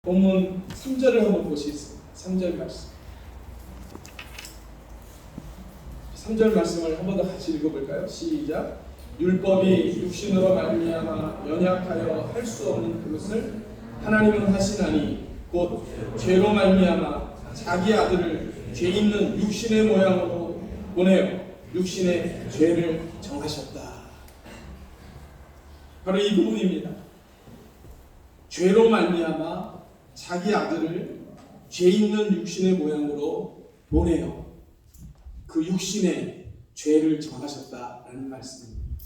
본문 3절을 한번 보시겠습니다. 3절 말씀. 3절 말씀을 한 번 더 같이 읽어볼까요? 시작. 율법이 육신으로 말미암아 연약하여 할 수 없는 그것을 하나님은 하시나니 곧 죄로 말미암아 자기 아들을 죄 있는 육신의 모양으로 보내어 육신의 죄를 정하셨다. 바로 이 부분입니다. 죄로 말미암아 자기 아들을 죄 있는 육신의 모양으로 보내어 그 육신의 죄를 정하셨다라는 말씀입니다.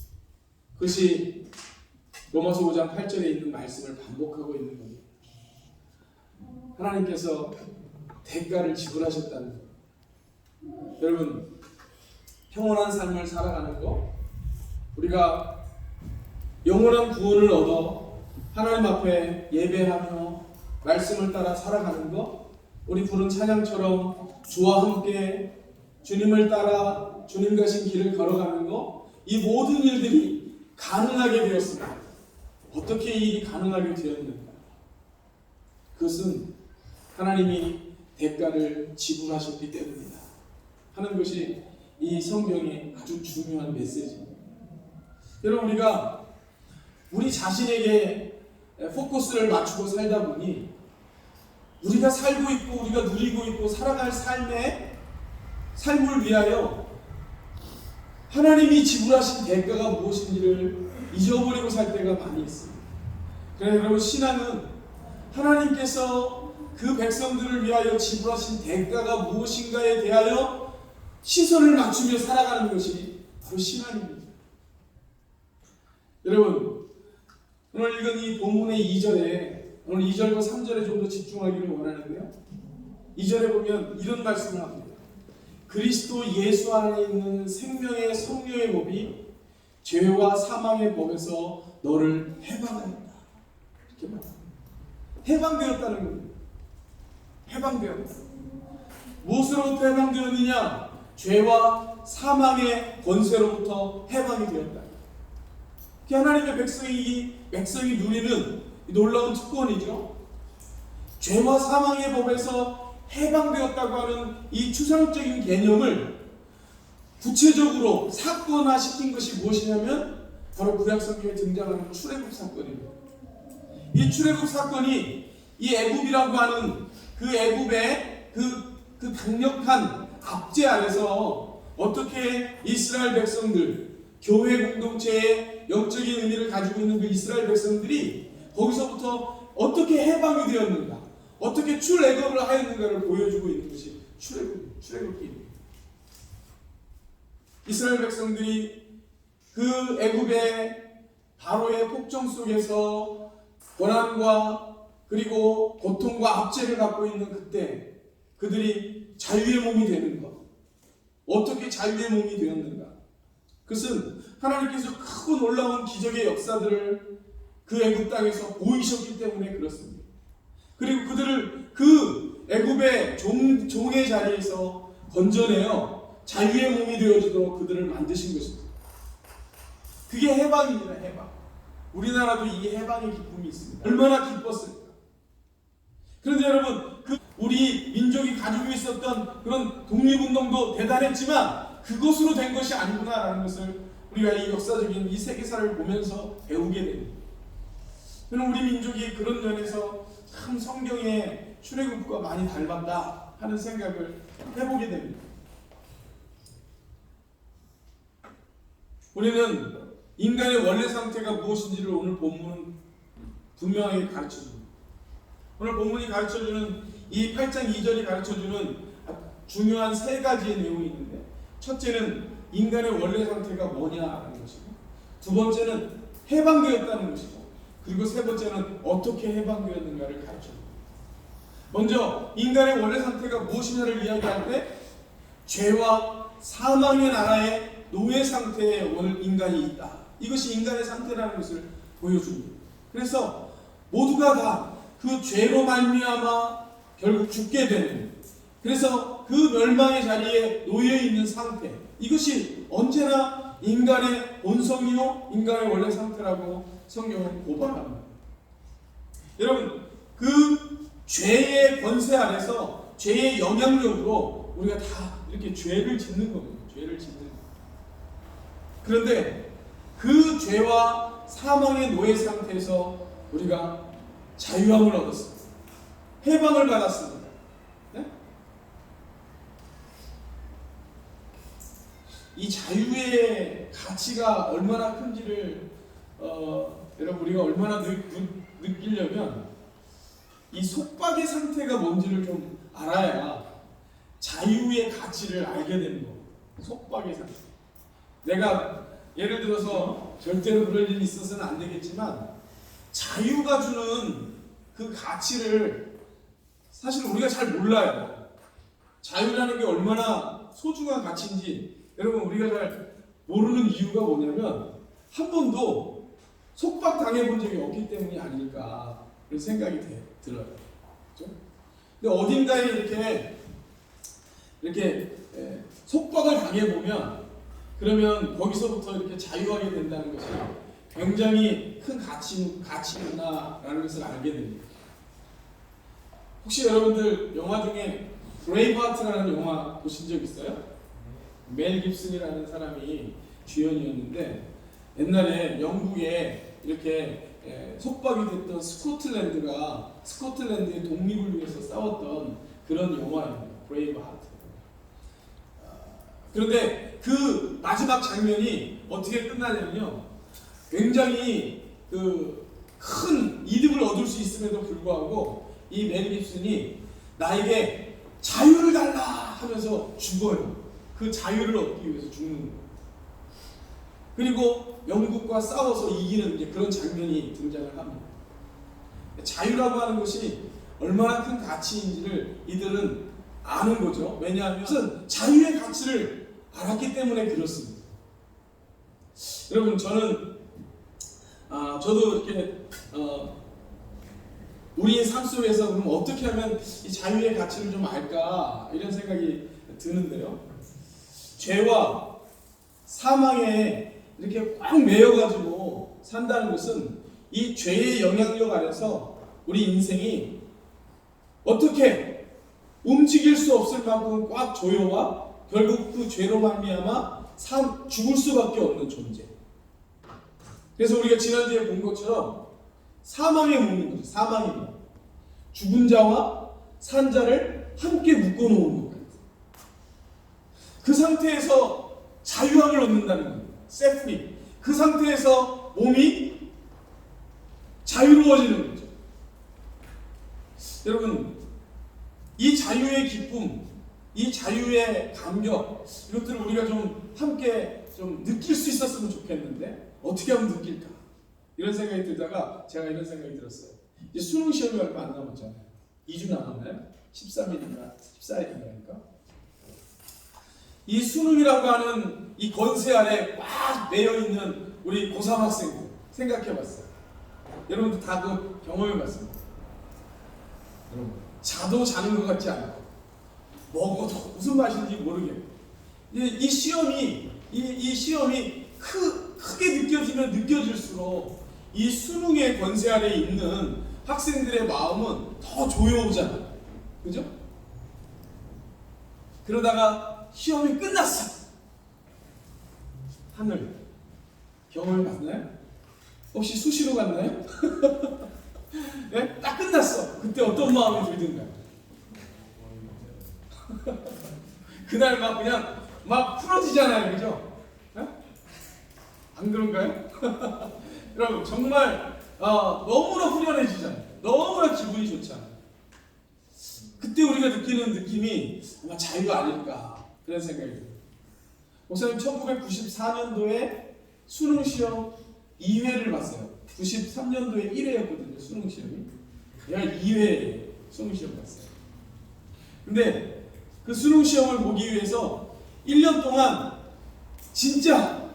그것이 로마서 5장 8절에 있는 말씀을 반복하고 있는 겁니다. 하나님께서 대가를 지불하셨다는 것. 여러분, 평온한 삶을 살아가는 것, 우리가 영원한 구원을 얻어 하나님 앞에 예배하며 말씀을 따라 살아가는 것, 우리 부른 찬양처럼 주와 함께 주님을 따라 주님 가신 길을 걸어가는 것, 이 모든 일들이 가능하게 되었습니다. 어떻게 이 일이 가능하게 되었는가? 그것은 하나님이 대가를 지불하셨기 때문이다 하는 것이 이 성경의 아주 중요한 메시지입니다. 여러분, 우리가 우리 자신에게 포커스를 맞추고 살다 보니 우리가 살고 있고 우리가 누리고 있고 살아갈 삶을 위하여 하나님이 지불하신 대가가 무엇인지를 잊어버리고 살 때가 많이 있습니다. 그래서 여러분, 신앙은 하나님께서 그 백성들을 위하여 지불하신 대가가 무엇인가에 대하여 시선을 맞추며 살아가는 것이 바로 신앙입니다. 여러분, 오늘 읽은 이 본문의 2절에 오늘 2절과 3절에 좀 더 집중하기를 원하는데요. 2절에 보면 이런 말씀을 합니다. 그리스도 예수 안에 있는 생명의 성령의 법이 죄와 사망의 법에서 너를 해방하였다. 이렇게 말합니다. 해방되었다는 겁니다. 해방되었다. 무엇으로부터 해방되었느냐? 죄와 사망의 권세로부터 해방이 되었다. 하나님의 백성이 누리는 놀라운 특권이죠. 죄와 사망의 법에서 해방되었다고 하는 이 추상적인 개념을 구체적으로 사건화시킨 것이 무엇이냐면 바로 구약성경에 등장하는 출애굽 사건입니다. 이 출애굽 사건이 이 애굽이라고 하는 그 애굽의 그 강력한 압제 안에서 어떻게 이스라엘 백성들, 교회 공동체의 영적인 의미를 가지고 있는 그 이스라엘 백성들이 거기서부터 어떻게 해방이 되었는가, 어떻게 출애굽을 하였는가를 보여주고 있는 것이 출애굽기입니다. 이스라엘 백성들이 그 애굽의 바로의 폭정 속에서 고난과 그리고 고통과 압제를 갖고 있는 그때 그들이 자유의 몸이 되는 것, 어떻게 자유의 몸이 되었는가? 그것은 하나님께서 크고 놀라운 기적의 역사들을 그 애굽 땅에서 보이셨기 때문에 그렇습니다. 그리고 그들을 그 애굽의 종의 자리에서 건져내어 자유의 몸이 되어주도록 그들을 만드신 것입니다. 그게 해방입니다. 해방. 우리나라도 이 해방의 기쁨이 있습니다. 얼마나 기뻤을까. 그런데 여러분, 우리 민족이 가지고 있었던 그런 독립운동도 대단했지만 그것으로 된 것이 아니구나라는 것을 우리가 이 역사적인 이 세계사를 보면서 배우게 됩니다. 저는 우리 민족이 그런 면에서 참 성경의 출애굽과 많이 닮았다 하는 생각을 해보게 됩니다. 우리는 인간의 원래 상태가 무엇인지를 오늘 본문은 분명하게 가르쳐줍니다. 오늘 본문이 가르쳐주는 이 8장 2절이 가르쳐주는 중요한 세 가지의 내용이 있는데, 첫째는 인간의 원래 상태가 뭐냐라는 것이고, 두 번째는 해방되었다는 것이고, 그리고 세 번째는 어떻게 해방되었는가를 가르쳐줍니다. 먼저 인간의 원래 상태가 무엇이냐를 이야기할 때 죄와 사망의 나라의 노예 상태에 오늘 인간이 있다. 이것이 인간의 상태라는 것을 보여줍니다. 그래서 모두가 다 그 죄로 말미암아 결국 죽게 되는, 그래서 그 멸망의 자리에 놓여 있는 상태, 이것이 언제나 인간의 본성이요 인간의 원래 상태라고 성경은 고발합니다. 여러분, 그 죄의 권세 아래서 죄의 영향력으로 우리가 다 이렇게 죄를 짓는 겁니다. 죄를 짓는 거예요. 그런데 그 죄와 사망의 노예 상태에서 우리가 자유함을 얻었습니다. 해방을 받았습니다. 네? 이 자유의 가치가 얼마나 큰지를 여러분 우리가 얼마나 느끼려면 이 속박의 상태가 뭔지를 좀 알아야 자유의 가치를 알게 되는 거예요. 속박의 상태. 내가 예를 들어서 절대로 그럴 일이 있어서는 안 되겠지만 자유가 주는 그 가치를 사실 우리가 잘 몰라요. 자유라는 게 얼마나 소중한 가치인지 여러분 우리가 잘 모르는 이유가 뭐냐면 한 번도 속박 당해본 적이 없기 때문이 아닐까 그런 생각이 들어요. 그렇죠? 근데 어딘가에 이렇게 속박을 당해보면 그러면 거기서부터 이렇게 자유하게 된다는 것이 굉장히 큰 가치구나라는 것을 알게 됩니다. 혹시 여러분들 영화 중에 브레이브하트라는 영화 보신 적 있어요? 멜 깁슨이라는 사람이 주연이었는데 옛날에 영국에 이렇게 속박이 됐던 스코틀랜드의 독립을 위해서 싸웠던 그런 영화입니다. 브레이브하트. 그런데 그 마지막 장면이 어떻게 끝나냐면요. 굉장히 그 큰 이득을 얻을 수 있음에도 불구하고 이 멜 깁슨이 나에게 자유를 달라 하면서 죽어요. 그 자유를 얻기 위해서 죽는 거예요. 그리고 영국과 싸워서 이기는 이제 그런 장면이 등장을 합니다. 자유라고 하는 것이 얼마나 큰 가치인지를 이들은 아는 거죠. 왜냐하면 자유의 가치를 알았기 때문에 그렇습니다. 여러분 저도 이렇게 우리의 삶 속에서 그럼 어떻게 하면 이 자유의 가치를 좀 알까 이런 생각이 드는데요. 죄와 사망에 이렇게 꽉 매여가지고 산다는 것은 이 죄의 영향력 아래서 우리 인생이 어떻게 움직일 수 없을 만큼 꽉 조여와 결국 그 죄로 말미암아 죽을 수밖에 없는 존재. 그래서 우리가 지난주에 본 것처럼 사망의 몸인 거죠. 사망의 몸. 죽은 자와 산 자를 함께 묶어놓은 거예요. 그 상태에서 자유함을 얻는다는 거예요. 세프리. 그 상태에서 몸이 자유로워지는 거죠. 여러분, 이 자유의 기쁨, 이 자유의 감격, 이것들을 우리가 좀 함께 좀 느낄 수 있었으면 좋겠는데 어떻게 하면 느낄까? 이런 생각이 들다가 제가 이런 생각이 들었어요. 이제 수능 시험이 얼마 안 남았잖아요. 2주 남았나요? 13일인가 14일인가니까. 이 수능이라고 하는 이 권세 아래 꽉 매여 있는 우리 고3 학생들 생각해봤어요. 여러분들 다 그 경험해봤습니다. 여러분 자도 자는 것 같지 않고 먹어도 무슨 맛인지 모르겠고 이 시험이 크게 느껴지면 느껴질수록 이 수능의 권세 아래 있는 학생들의 마음은 더 조여오잖아요. 그죠? 그러다가 시험이 끝났어. 하늘 경험해 봤나요? 혹시 수시로 갔나요? 네? 딱 끝났어. 그때 어떤 마음이 들던가요? 그날 그냥 풀어지잖아요. 그죠? 네? 안 그런가요? 여러분 정말 너무나 후련해지잖아요. 너무나 기분이 좋잖아요. 그때 우리가 느끼는 느낌이 아마 자유가 아닐까 그런 생각이 들어요. 목사님 1994년도에 수능시험 2회를 봤어요. 93년도에 1회였거든요. 수능시험이. 내가 2회 수능시험 봤어요. 근데 그 수능시험을 보기 위해서 1년 동안 진짜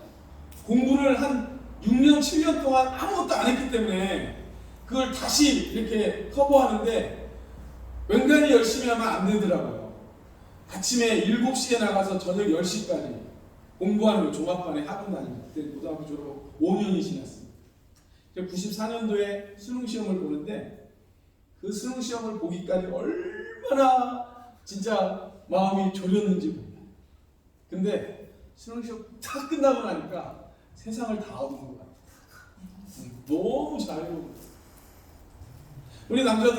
공부를 한 6년, 7년 동안 아무것도 안 했기 때문에 그걸 다시 이렇게 커버하는데 맹단히 열심히 하면 안 되더라고요. 아침에 7시에 나가서 저녁 10시까지 공부하는 거 종합반에 학원 다니고 그때 고등학교 졸업 5년이 지났습니다. 94년도에 수능시험을 보는데 그 수능 시험을 보기까지 얼마나 진짜 마음이 졸였는지 몰라요. 근데 수능 시험 다 끝나고 나니까 세상을 다 얻은 것 같아요. 너무 자유로운. 우리 남자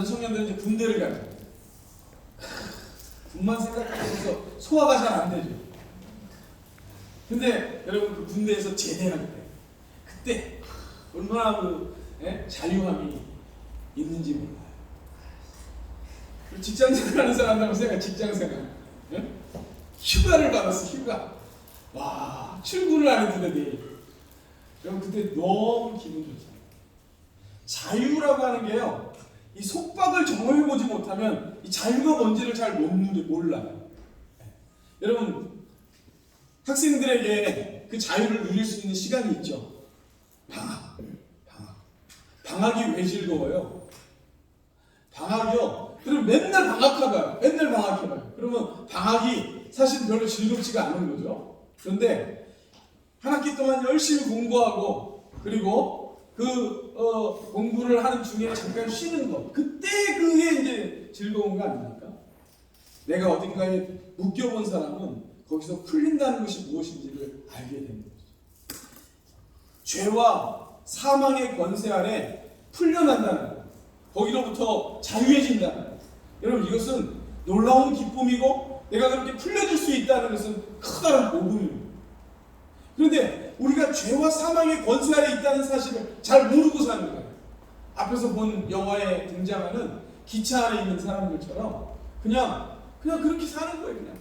청년들은 이제 군대를 가요. 군만 생각하면서 소화가 잘 안 되죠. 근데 여러분 그 군대에서 제대할 때 그때 얼마나 자유함이 있는지 몰라요. 직장생활하는 사람들하고 생각 직장생활 휴가를 받았어. 휴가. 와, 출근을 안 해도 되니. 여러분 그때 너무 기분 좋잖아요. 자유라고 하는 게요, 이 속박을 경험해보지 못하면 이 자유가 뭔지를 잘 몰라요. 여러분 학생들에게 그 자유를 누릴 수 있는 시간이 있죠. 방학이 왜 즐거워요? 방학이요. 그럼 맨날 방학해봐요. 맨날 방학해봐요. 그러면 방학이 사실 별로 즐겁지가 않은 거죠. 그런데 한 학기 동안 열심히 공부하고 그리고 공부를 하는 중에 잠깐 쉬는 거, 그때 그게 이제 즐거운 거 아닙니까? 내가 어딘가에 묶여본 사람은 거기서 풀린다는 것이 무엇인지를 알게 되는 거죠. 죄와 사망의 권세 아래 풀려난다는 것, 거기로부터 자유해진다는 것. 여러분 이것은 놀라운 기쁨이고 내가 그렇게 풀려질 수 있다는 것은 커다란 복음입니다. 그런데 우리가 죄와 사망의 권세 아래 있다는 사실을 잘 모르고 사는 거예요. 앞에서 본 영화에 등장하는 기차 안에 있는 사람들처럼 그냥 그렇게 사는 거예요. 그냥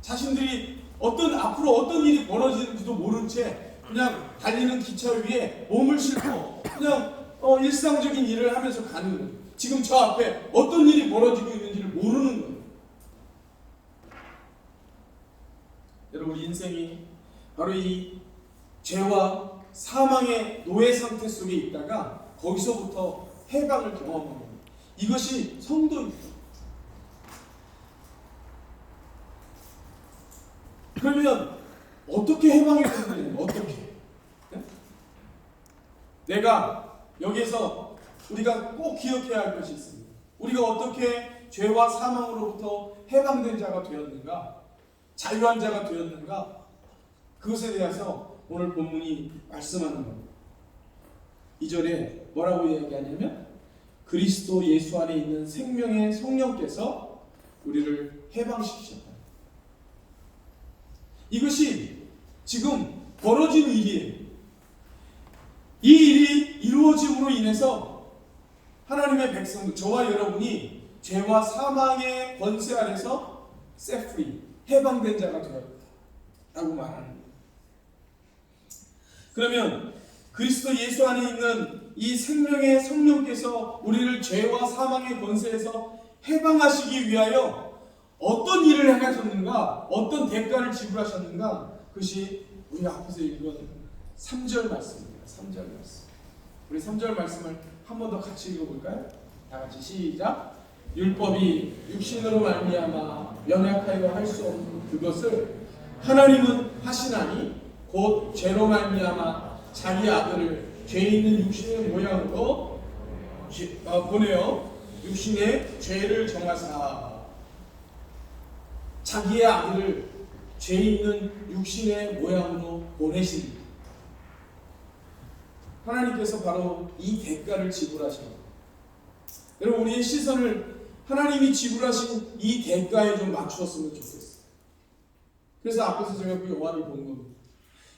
자신들이 앞으로 어떤 일이 벌어지는지도 모른 채 그냥 달리는 기차 위에 몸을 싣고 그냥 일상적인 일을 하면서 가는 거예요. 지금 저 앞에 어떤 일이 벌어지고 있는지를 모르는 거예요. 여러분 인생이 바로 이 죄와 사망의 노예 상태 속에 있다가 거기서부터 해방을 경험하는 거예요. 이것이 성도입니다. 그러면 어떻게 해방이 되느냐? 어떻게? 네? 내가 여기에서 우리가 꼭 기억해야 할 것이 있습니다. 우리가 어떻게 죄와 사망으로부터 해방된 자가 되었는가? 자유한 자가 되었는가? 그것에 대해서 오늘 본문이 말씀하는 겁니다. 2절에 뭐라고 이야기하냐면 그리스도 예수 안에 있는 생명의 성령께서 우리를 해방시키셨다. 이것이 지금 벌어진 일이에요. 이 일이 이루어짐으로 인해서 하나님의 백성들, 저와 여러분이 죄와 사망의 권세 아래서 set free, 해방된 자가 되었다라고 말하는 거예요. 그러면 그리스도 예수 안에 있는 이 생명의 성령께서 우리를 죄와 사망의 권세에서 해방하시기 위하여 어떤 일을 행하셨는가, 어떤 대가를 지불하셨는가, 그것이 우리가 앞에서 읽은 3절 말씀입니다. 3절 말씀. 우리 3절 말씀을 한 번 더 같이 읽어볼까요? 다 같이 시작. 율법이 육신으로 말미암아 연약하여 할 수 없는 그것을 하나님은 하시나니 곧 죄로 말미암아 자기 아들을 죄 있는 육신의 모양으로 보내어 육신의 죄를 정하사 자기의 아들을 죄 있는 육신의 모양으로 보내신 하나님께서 바로 이 대가를 지불하십니다. 여러분 우리의 시선을 하나님이 지불하신 이 대가에 좀 맞추었으면 좋겠어요. 그래서 앞에서 제가 그 영화를 본 겁니다.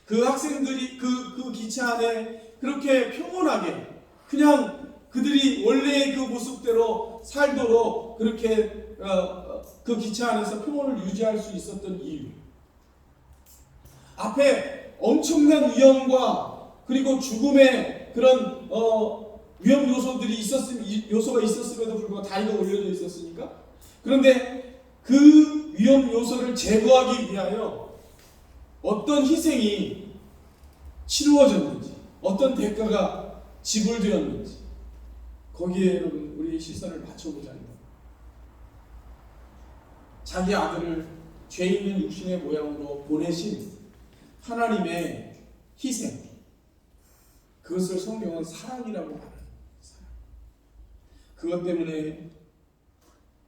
그 학생들이 그 기차 안에 그렇게 평온하게 그냥 그들이 원래의 그 모습대로 살도록 그렇게 그 기차 안에서 평온을 유지할 수 있었던 이유, 앞에 엄청난 위험과 그리고 죽음의 그런 위험 요소가 있었음에도 불구하고 다리가 올려져 있었으니까, 그런데 그 위험 요소를 제거하기 위하여 어떤 희생이 치루어졌는지, 어떤 대가가 지불되었는지, 거기에 여러분 우리의 시선을 맞춰보자는 겁니다. 자기 아들을 죄 있는 육신의 모양으로 보내신 하나님의 희생, 그것을 성경은 사랑이라고 말합니다. 사랑. 그것 때문에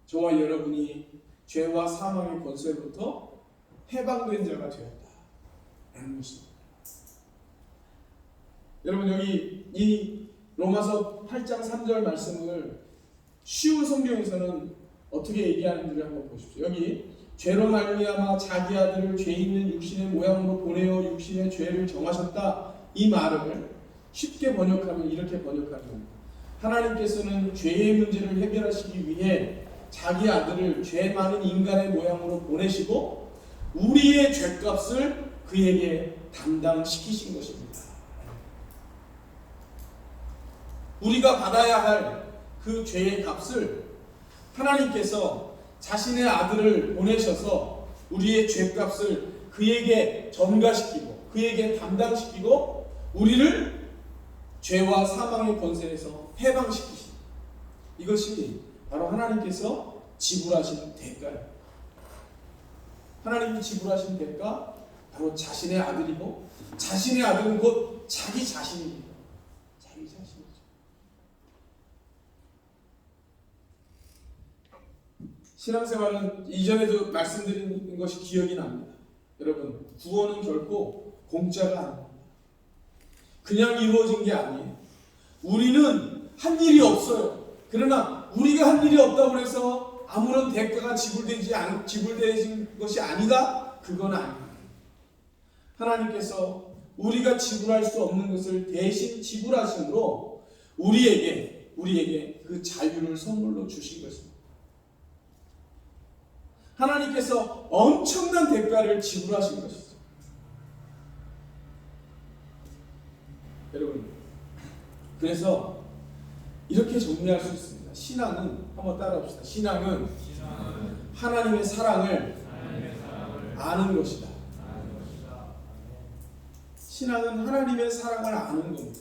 저와 여러분이 죄와 사망의 권세로부터 해방된 자가 되었다라는 것입니다. 여러분, 여기 이 로마서 8장 3절 말씀을 쉬운 성경에서는 어떻게 얘기하는지를 한번 보십시오. 여기 죄로 말미암아 자기 아들을 죄 있는 육신의 모양으로 보내어 육신의 죄를 정하셨다, 이 말을 쉽게 번역하면 이렇게 번역하는 겁니다. 하나님께서는 죄의 문제를 해결하시기 위해 자기 아들을 죄 많은 인간의 모양으로 보내시고 우리의 죄값을 그에게 담당시키신 것입니다. 우리가 받아야 할 그 죄의 값을 하나님께서 자신의 아들을 보내셔서 우리의 죄값을 그에게 전가시키고 그에게 담당시키고 우리를 죄와 사망의 권세에서 해방시키십니다. 이것이 바로 하나님께서 지불하신 대가예요. 하나님이 지불하신 대가 바로 자신의 아들이고, 자신의 아들은 곧 자기 자신입니다. 자기 자신이죠. 신앙생활은 이전에도 말씀드린 것이 기억이 납니다. 여러분, 구원은 결코 공짜가 아닙니다. 그냥 이루어진 게 아니에요. 우리는 한 일이 없어요. 그러나 우리가 한 일이 없다고 해서 아무런 대가가 지불되는 것이 아니다? 그건 아닙니다. 하나님께서 우리가 지불할 수 없는 것을 대신 지불하심으로 우리에게 그 자유를 선물로 주신 것입니다. 하나님께서 엄청난 대가를 지불하신 것이죠. 여러분, 그래서 이렇게 정리할 수 있습니다. 신앙은, 한번 따라합시다. 신앙은 하나님의 사랑을 아는 것이다. 신앙은 하나님의 사랑을 아는 겁니다.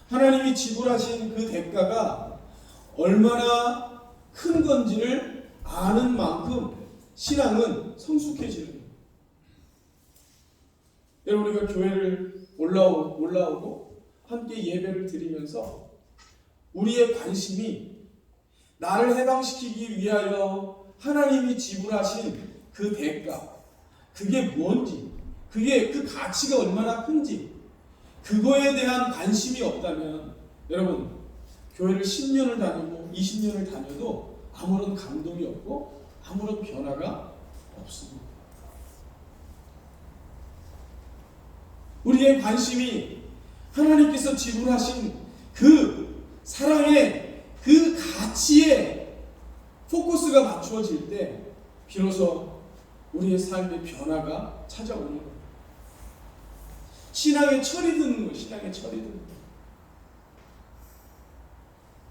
하나님이 지불하신 그 대가가 얼마나 큰 건지를 아는 만큼 신앙은 성숙해지는 겁니다. 여러분, 우리가 교회를 올라오고 함께 예배를 드리면서 우리의 관심이 나를 해방시키기 위하여 하나님이 지불하신 그 대가, 그게 뭔지, 그게 그 가치가 얼마나 큰지, 그거에 대한 관심이 없다면 여러분, 교회를 10년을 다니고 20년을 다녀도 아무런 감동이 없고 아무런 변화가 없습니다. 우리의 관심이 하나님께서 지불하신 그 사랑의 그 가치에 포커스가 맞추어질 때 비로소 우리의 삶의 변화가 찾아오는 겁니다. 신앙의 철이 드는 거예요. 신앙의 철이 드는 거예요.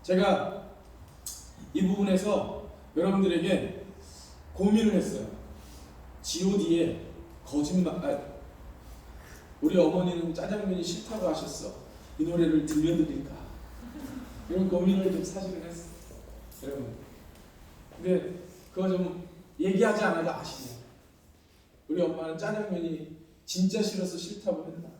제가 이 부분에서 여러분들에게 고민을 했어요. G.O.D의 거짓말. 우리 어머니는 짜장면이 싫다고 하셨어. 이 노래를 들려드릴까? 이런 고민을 좀 사실은 했어요. 여러분. 근데 그거 좀 얘기하지 않아도 아시네요. 우리 엄마는 짜장면이 진짜 싫어서 싫다고 했다.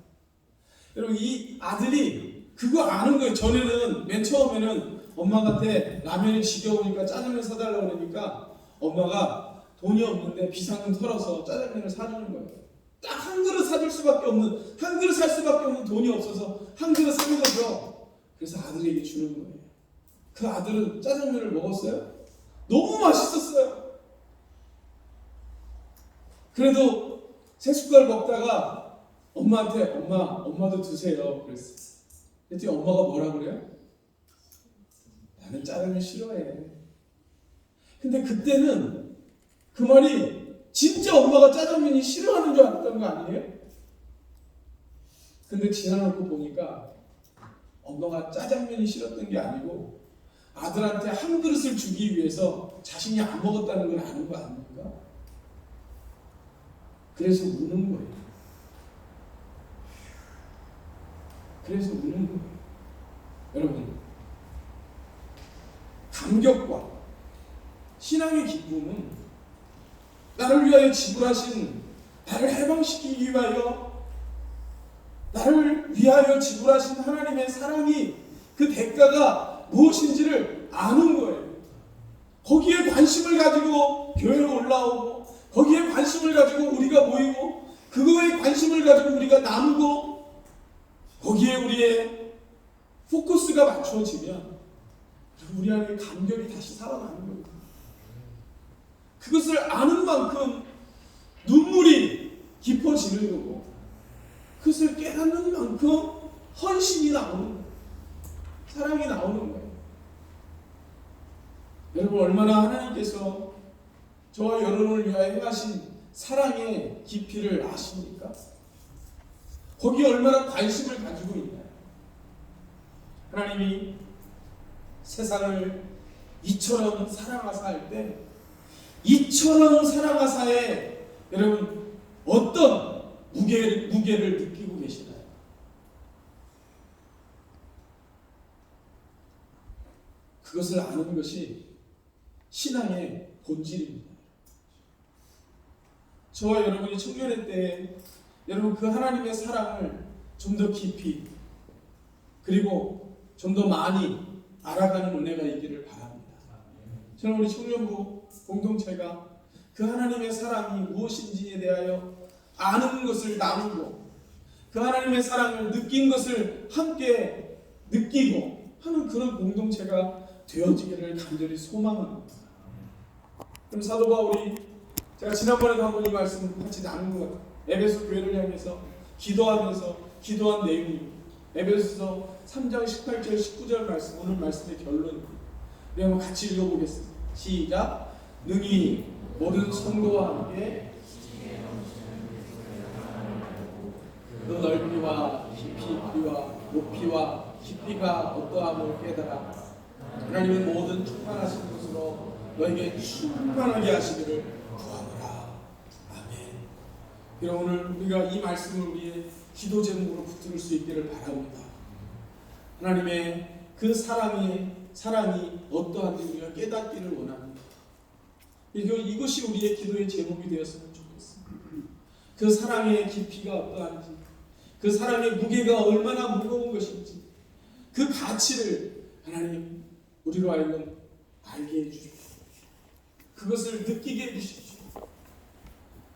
여러분, 이 아들이 그거 아는 거예요. 전에는 맨 처음에는 엄마한테 라면이 지겨우니까 짜장면 사달라고 그러니까 엄마가 돈이 없는데 비상금 털어서 짜장면을 사주는 거예요. 딱 한 그릇 사줄 수밖에 없는, 한 그릇 살 수밖에 없는 돈이 없어서 한 그릇 사는 거죠. 그래서 아들에게 주는 거예요. 그 아들은 짜장면을 먹었어요. 너무 맛있었어요. 그래도 세 숟갈 먹다가 엄마한테 엄마도 드세요 그랬어요. 그랬더니 엄마가 뭐라 그래요? 나는 짜장면 싫어해. 근데 그때는 그 말이 진짜 엄마가 짜장면이 싫어하는 줄 알았던 거 아니에요? 근데 지나놓고 보니까 엄마가 짜장면이 싫었던 게 아니고 아들한테 한 그릇을 주기 위해서 자신이 안 먹었다는 걸 아는 거 아닙니까? 그래서 우는 거예요. 그래서 우는 거예요. 여러분, 감격과 신앙의 기쁨은 나를 위하여 지불하신, 나를 해방시키기 위하여 나를 위하여 지불하신 하나님의 사랑이, 그 대가가 무엇인지를 아는 거예요. 거기에 관심을 가지고 교회에 올라오고, 거기에 관심을 가지고 우리가 모이고, 그거에 관심을 가지고 우리가 나누고, 거기에 우리의 포커스가 맞춰지면 우리 안에 감격이 다시 살아나는 거예요. 그것을 아는 만큼 눈물이 깊어지는 거고, 그것을 깨닫는 만큼 헌신이 나오는 거예요. 사랑이 나오는 거예요. 여러분, 얼마나 하나님께서 저와 여러분을 위하여 행하신 사랑의 깊이를 아십니까? 거기에 얼마나 관심을 가지고 있나요? 하나님이 세상을 이처럼 사랑하사 할 때, 이처럼 사랑하사에 여러분 어떤 무게를 느끼고 계시나요? 그것을 아는 것이 신앙의 본질입니다. 저와 여러분이 청년회 때 여러분 그 하나님의 사랑을 좀 더 깊이, 그리고 좀 더 많이 알아가는 은혜가 있기를 바랍니다. 저는 우리 청년부 공동체가 그 하나님의 사랑이 무엇인지에 대하여 아는 것을 나누고, 그 하나님의 사랑을 느낀 것을 함께 느끼고 하는 그런 공동체가 되어지기를 간절히 소망합니다. 그럼 사도 바울이, 제가 지난번에도 한번 이 말씀 같이 나눈 것 같아요. 에베소 교회를 향해서 기도하면서 기도한 내용입니다. 에베소서 3장 18절 19절 말씀, 오늘 말씀의 결론입니다. 우리 한번 같이 읽어보겠습니다. 시작. 능히 모든 성도와 함께 그 넓이와 깊이와 높이와 깊이가 어떠함을 깨달아 하나님의 모든 충만하신 것으로 너에게 충만하게 하시기를 구하노라. 아멘. 그럼 오늘 우리가 이 말씀을 우리의 기도 제목으로 붙들 수 있기를 바랍니다. 하나님의 그 사랑이 어떠한지 우리가 깨닫기를 원합니다. 이것이 우리의 기도의 제목이 되었으면 좋겠습니다. 그 사랑의 깊이가 어떠한지, 그 사랑의 무게가 얼마나 무거운 것인지, 그 가치를 하나님 우리로 하여금 알게 해주십시오. 그것을 느끼게 해주십시오.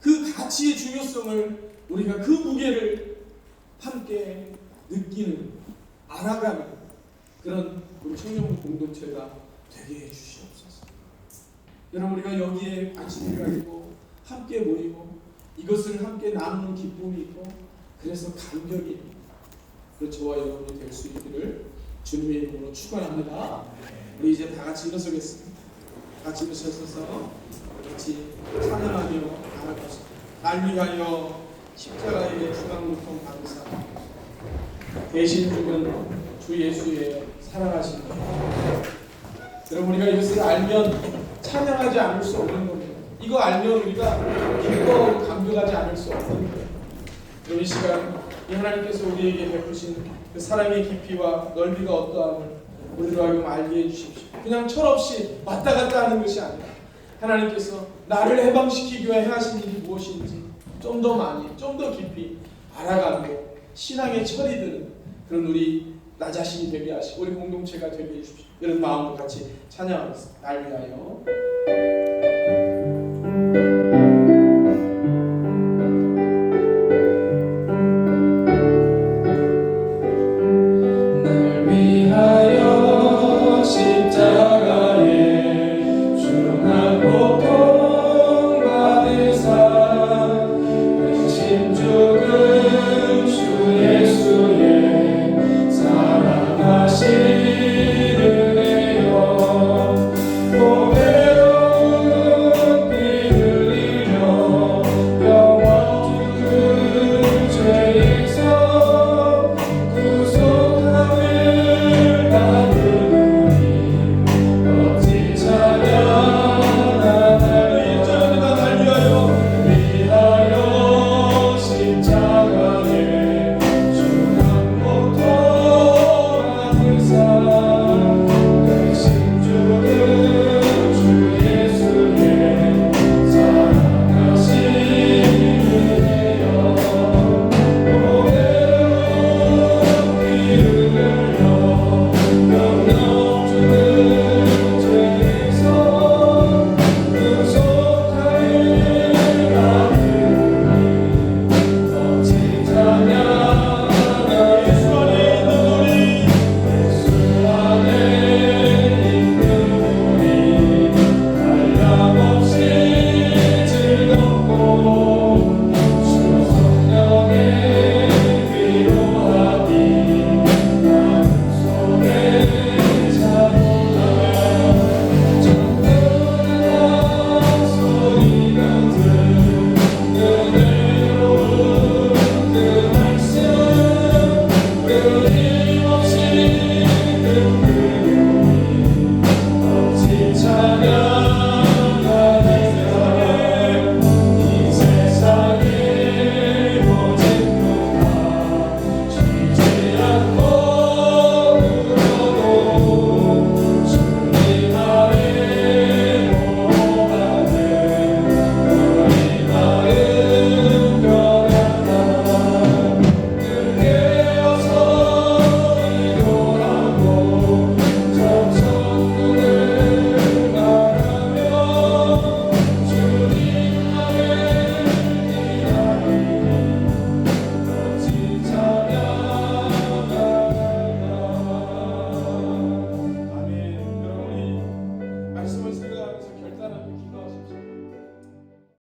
그 가치의 중요성을, 우리가 그 무게를 함께 느끼는, 알아가는 그런 우리 청년부 공동체가 되게 해주시옵소서. 여러분, 우리가 여기에 관심을 가지고 함께 모이고 이것을 함께 나누는 기쁨이 있고, 그래서 감격이 있고, 그 저와 여러분이 될 수 있기를 주님의 이름으로 축원합니다. 우리 이제 다 같이 일어서겠습니다. 같이 일어서서 같이 찬양하며 나아가겠습니다. 날 위하여 십자가의 중앙고통 감사, 대신 죽은 주 예수의 사랑하신 것. 여러분, 우리가 이것을 알면 찬양하지 않을 수 없는 겁니다. 이거 알면 우리가 기뻐하고 감격하지 않을 수 없는 거예요. 이 시간 이 하나님께서 우리에게 베푸신 그 사랑의 깊이와 넓이가 어떠함을 우리로 하여금 알게 해주십시오. 그냥 철없이 왔다 갔다 하는 것이 아니라 하나님께서 나를 해방시키기 위해 행하신 일이 무엇인지 좀 더 많이, 좀 더 깊이 알아가고 신앙의 철이 드는 그런 우리 나 자신이 되게 하시고 우리 공동체가 되게 해주십시오. 이런 마음으로 같이 찬양하겠습니다. 날 위하여.